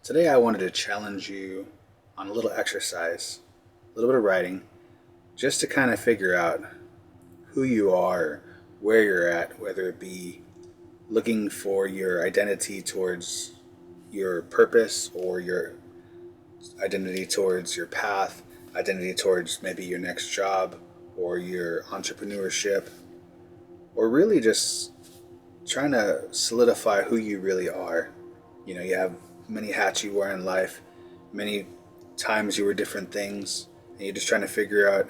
Today I wanted to challenge you on a little exercise, a little bit of writing, just to kind of figure out who you are, where you're at, whether it be looking for your identity towards your purpose or your identity towards your path, identity towards maybe your next job or your entrepreneurship, or really just trying to solidify who you really are. You have many hats you wear in life, many times you were different things, and you're just trying to figure out,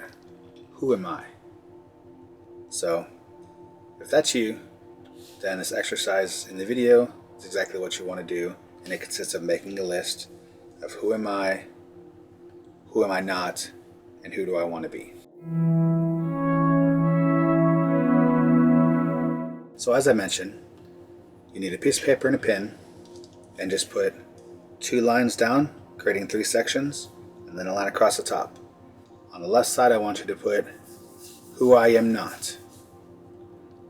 who am I? So, if that's you, then this exercise in the video is exactly what you want to do, and it consists of making a list of who am I not, and who do I want to be. So as I mentioned, you need a piece of paper and a pen, and just put 2 lines down, creating 3 sections, and then a line across the top. On the left side, I want you to put who I am not.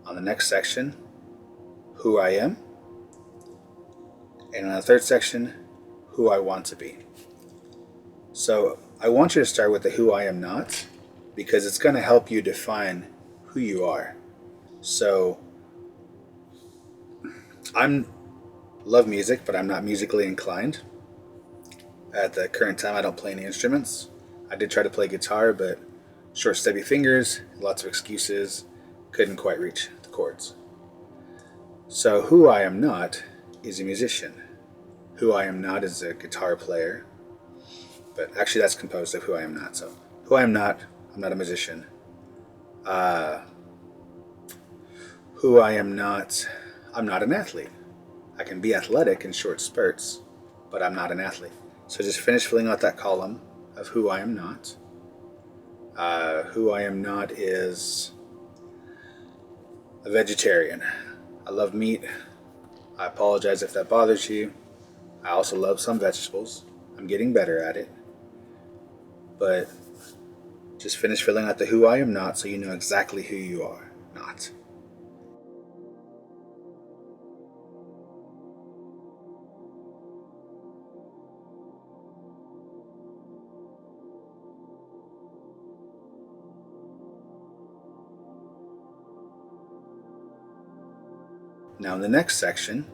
On the next section, who I am. And on the third section, who I want to be. So I want you to start with the who I am not, because it's going to help you define who you are. So I love music, but I'm not musically inclined. At the current time, I don't play any instruments. I did try to play guitar, but short, stubby fingers, lots of excuses, couldn't quite reach the chords. So who I am not is a musician. Who I am not is a guitar player. But actually that's composed of who I am not. So who I am not, I'm not a musician. Who I am not, I'm not an athlete. I can be athletic in short spurts, but I'm not an athlete. So just finish filling out that column of who I am not. Who I am not is a vegetarian. I love meat. I apologize if that bothers you. I also love some vegetables. I'm getting better at it. But just finish filling out the who I am not so you know exactly who you are not. Now in the next section,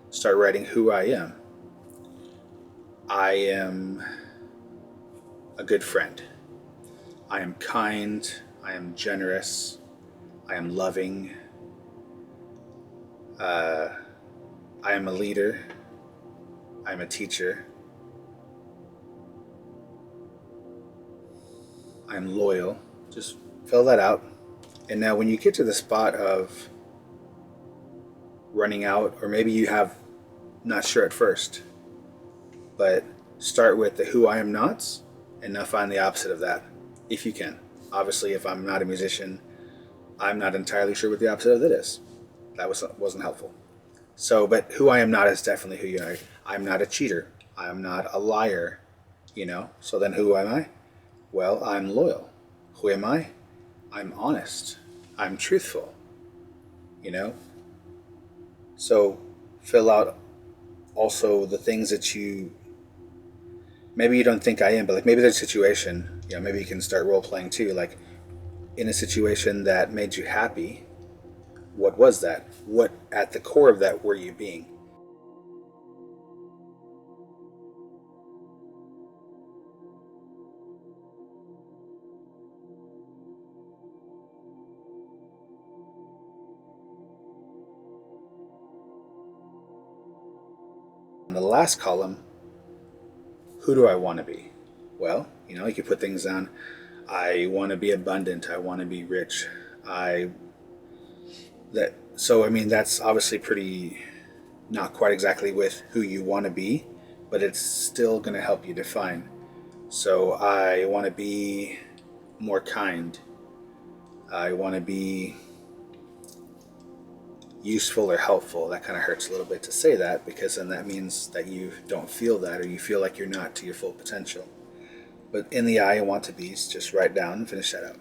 start writing who I am. I am a good friend. I am kind. I am generous. I am loving. I am a leader. I am a teacher. I am loyal. Just fill that out. And now when you get to the spot of running out, or maybe you have not sure at first, but start with the who I am nots and now find the opposite of that if you can. Obviously, if I'm not a musician, I'm not entirely sure what the opposite of that is. That wasn't helpful. So, but who I am not is definitely who you are. I'm not a cheater. I'm not a liar, So then who am I? Well, I'm loyal. Who am I? I'm honest. I'm truthful, So fill out also the things that maybe you don't think I am, but like maybe there's a situation, maybe you can start role playing too. Like in a situation that made you happy, what was that? What at the core of that were you being? In the last column, who do I want to be? Well, you could put things down. I want to be abundant. I want to be rich. That's obviously pretty not quite exactly with who you want to be, but it's still going to help you define. So I want to be more kind. I want to be useful or helpful. That kind of hurts a little bit to say that, because then that means that you don't feel that, or you feel like you're not to your full potential. But in the I want to be's, just write down and finish that out.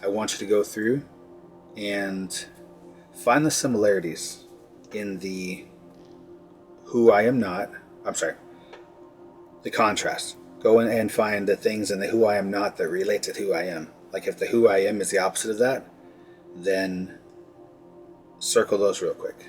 I want you to go through and find the similarities in the who I am not. I'm sorry, the contrast. Go in and find the things in the who I am not that relate to who I am. Like if the who I am is the opposite of that, then circle those real quick.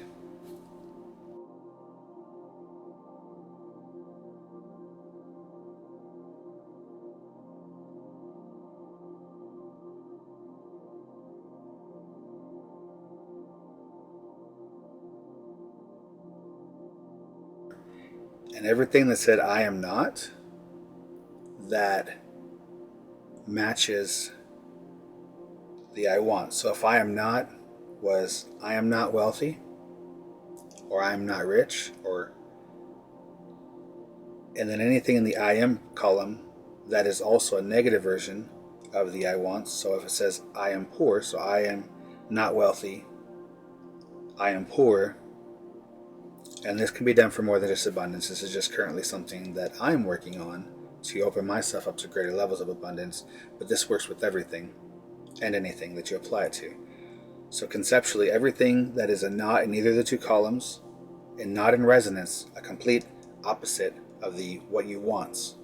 And everything that said I am not, that matches the I want. So if I am not was I am not wealthy, or I am not rich, or and then anything in the I am column that is also a negative version of the I want. So if it says I am poor, so I am not wealthy, I am poor, and this can be done for more than just abundance. This is just currently something that I'm working on to open myself up to greater levels of abundance, but this works with everything and anything that you apply it to. So conceptually, everything that is a not in either of the two columns and not in resonance, a complete opposite of the what you want,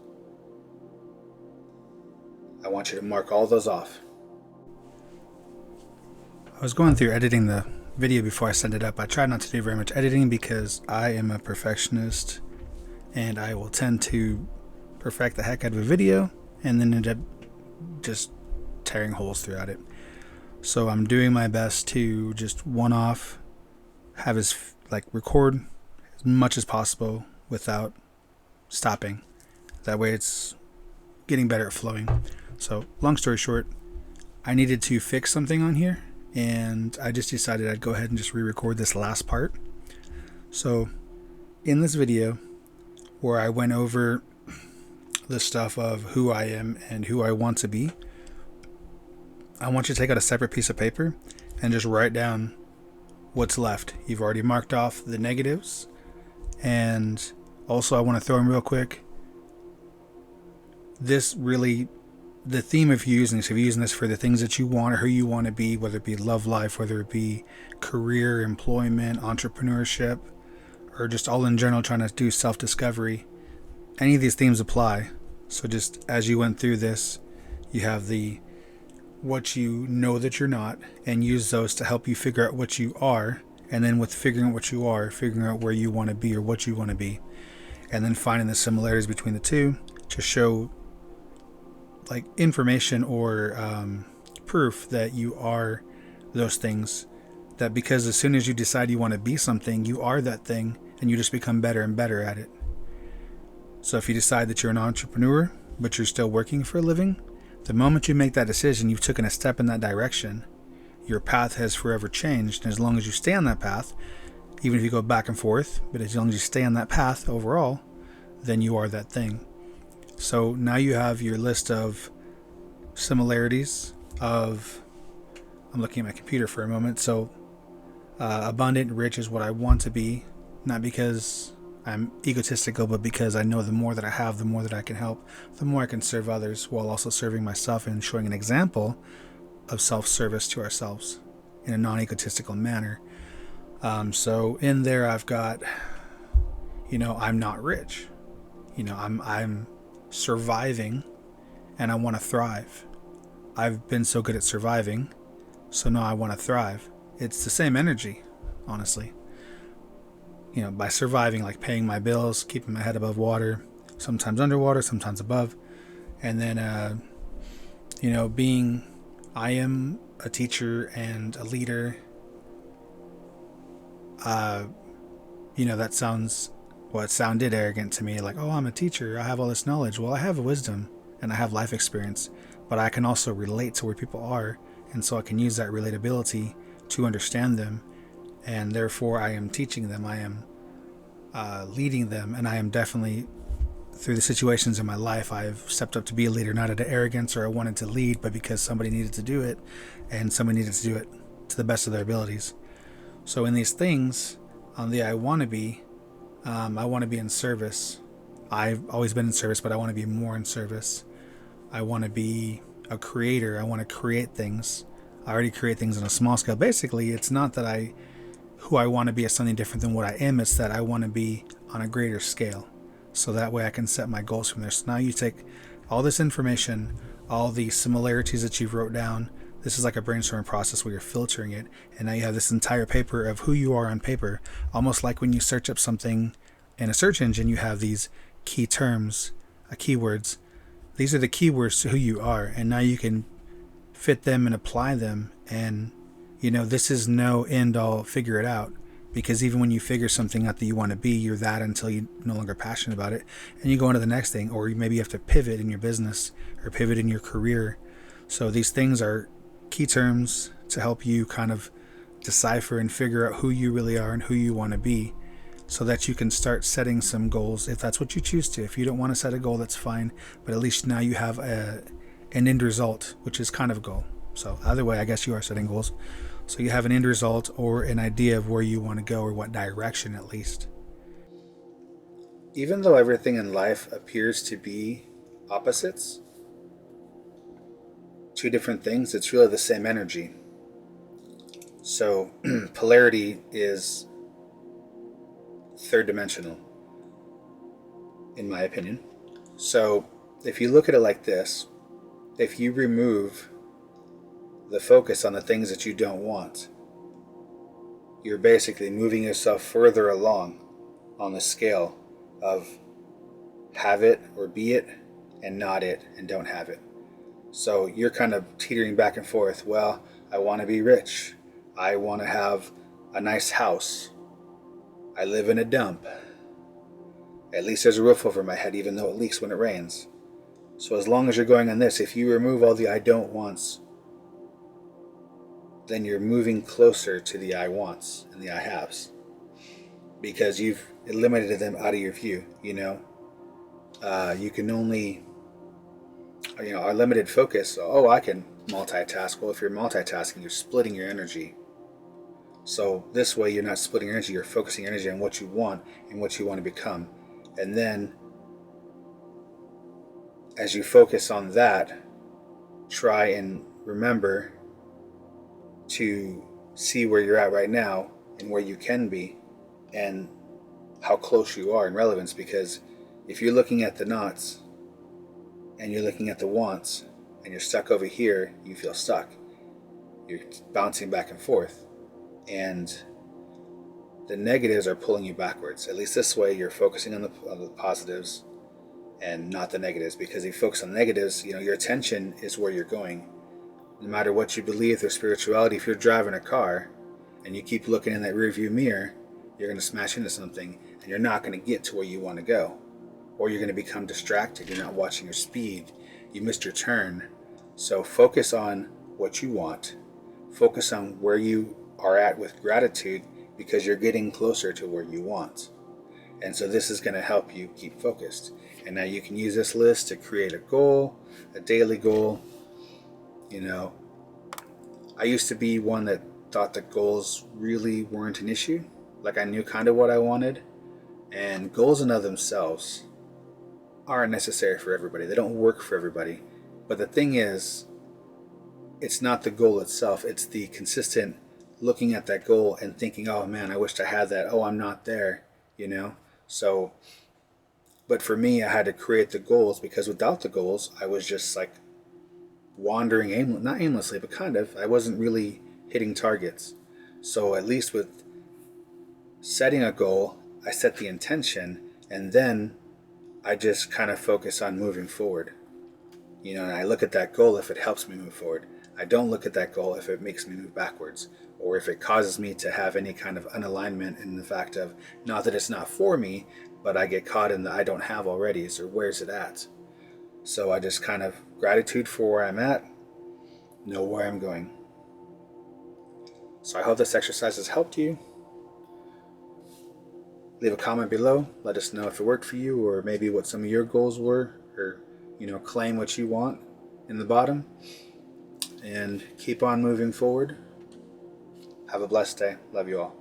I want you to mark all those off. I was going through editing the video before I send it up. I try not to do very much editing because I am a perfectionist and I will tend to perfect the heck out of a video and then end up just tearing holes throughout it. So I'm doing my best to just one off, have as record as much as possible without stopping. That way it's getting better at flowing. So long story short, I needed to fix something on here, and I just decided I'd go ahead and just re-record this last part. So in this video where I went over the stuff of who I am and who I want to be, I want you to take out a separate piece of paper and just write down what's left. You've already marked off the negatives, and also I want to throw in real quick, this really, the theme of using this, if you're using this for the things that you want or who you want to be, whether it be love life, whether it be career, employment, entrepreneurship, or just all in general trying to do self-discovery, any of these themes apply. So just as you went through this, you have the what you know that you're not, and use those to help you figure out what you are, and then with figuring out what you are, figuring out where you want to be or what you want to be, and then finding the similarities between the two to show information or proof that you are those things. That because as soon as you decide you want to be something, you are that thing, and you just become better and better at it. So if you decide that you're an entrepreneur but you're still working for a living, the moment you make that decision, you've taken a step in that direction. Your path has forever changed, and as long as you stay on that path, even if you go back and forth, but as long as you stay on that path overall, then you are that thing. So now you have your list of similarities of, I'm looking at my computer for a moment, so abundant, rich is what I want to be, not because I'm egotistical, but because I know the more that I have, the more that I can help, the more I can serve others while also serving myself and showing an example of self-service to ourselves in a non-egotistical manner. So in there I've got, I'm not rich. I'm surviving, and I want to thrive. I've been so good at surviving, so now I want to thrive. It's the same energy, honestly. By surviving, like paying my bills, keeping my head above water, sometimes underwater, sometimes above. And then, I am a teacher and a leader. That sounded arrogant to me. Like, oh, I'm a teacher, I have all this knowledge. Well, I have wisdom and I have life experience, but I can also relate to where people are. And so I can use that relatability to understand them. And therefore I am teaching them, I am leading them, and I am definitely, through the situations in my life, I've stepped up to be a leader, not out of arrogance or I wanted to lead, but because somebody needed to do it, and somebody needed to do it to the best of their abilities. So in these things, on the I want to be in service. I've always been in service, but I want to be more in service. I want to be a creator. I want to create things. I already create things on a small scale. Basically, it's not that who I want to be is something different than what I am. It's that I want to be on a greater scale. So that way I can set my goals from there. So now you take all this information, all the similarities that you've wrote down. This is like a brainstorming process where you're filtering it. And now you have this entire paper of who you are on paper. Almost like when you search up something in a search engine, you have these key terms, keywords. These are the keywords to who you are. And now you can fit them and apply them. And, this is no end all, figure it out. Because even when you figure something out that you want to be, you're that until you're no longer passionate about it. And you go on to the next thing. Or maybe you have to pivot in your business or pivot in your career. So these things are key terms to help you kind of decipher and figure out who you really are and who you want to be, so that you can start setting some goals if that's what you choose to. If you don't want to set a goal, that's fine. But at least now you have an end result, which is kind of a goal. So either way, I guess you are setting goals. So you have an end result or an idea of where you want to go, or what direction at least. Even though everything in life appears to be opposites, two different things, it's really the same energy. So polarity is third dimensional, in my opinion. So if you look at it like this, if you remove the focus on the things that you don't want, you're basically moving yourself further along on the scale of have it or be it, and not it and don't have it. So you're kind of teetering back and forth. Well, I want to be rich. I want to have a nice house. I live in a dump. At least there's a roof over my head, even though it leaks when it rains. So as long as you're going on this, if you remove all the I don't wants, then you're moving closer to the I wants and the I haves, because you've eliminated them out of your view. You can only, our limited focus. Oh, I can multitask. Well, if you're multitasking, you're splitting your energy. So this way you're not splitting your energy, you're focusing your energy on what you want and what you want to become. And then as you focus on that, try and remember to see where you're at right now and where you can be and how close you are in relevance. Because if you're looking at the nots and you're looking at the wants and you're stuck over here, you feel stuck. You're bouncing back and forth. And the negatives are pulling you backwards. At least this way, you're focusing on the positives and not the negatives. Because if you focus on the negatives, your attention is where you're going. No matter what you believe, their spirituality, if you're driving a car and you keep looking in that rearview mirror, you're going to smash into something and you're not going to get to where you want to go. Or you're going to become distracted. You're not watching your speed. You missed your turn. So focus on what you want. Focus on where you are at with gratitude, because you're getting closer to where you want. And so this is going to help you keep focused. And now you can use this list to create a goal, a daily goal. I used to be one that thought that goals really weren't an issue. Like I knew kind of what I wanted. And goals in of themselves aren't necessary for everybody. They don't work for everybody. But the thing is, it's not the goal itself. It's the consistent looking at that goal and thinking, oh man, I wished I had that. Oh, I'm not there, So, but for me, I had to create the goals, because without the goals, I was just like wandering not aimlessly, but kind of. I wasn't really hitting targets. So at least with setting a goal, I set the intention, and then I just kind of focus on moving forward. And I look at that goal if it helps me move forward. I don't look at that goal if it makes me move backwards, or if it causes me to have any kind of unalignment in the fact of, not that it's not for me, but I get caught in the I don't have already, or where's it at? So I just kind of gratitude for where I'm at, know where I'm going. So I hope this exercise has helped you. Leave a comment below. Let us know if it worked for you, or maybe what some of your goals were, or claim what you want in the bottom. And keep on moving forward. Have a blessed day. Love you all.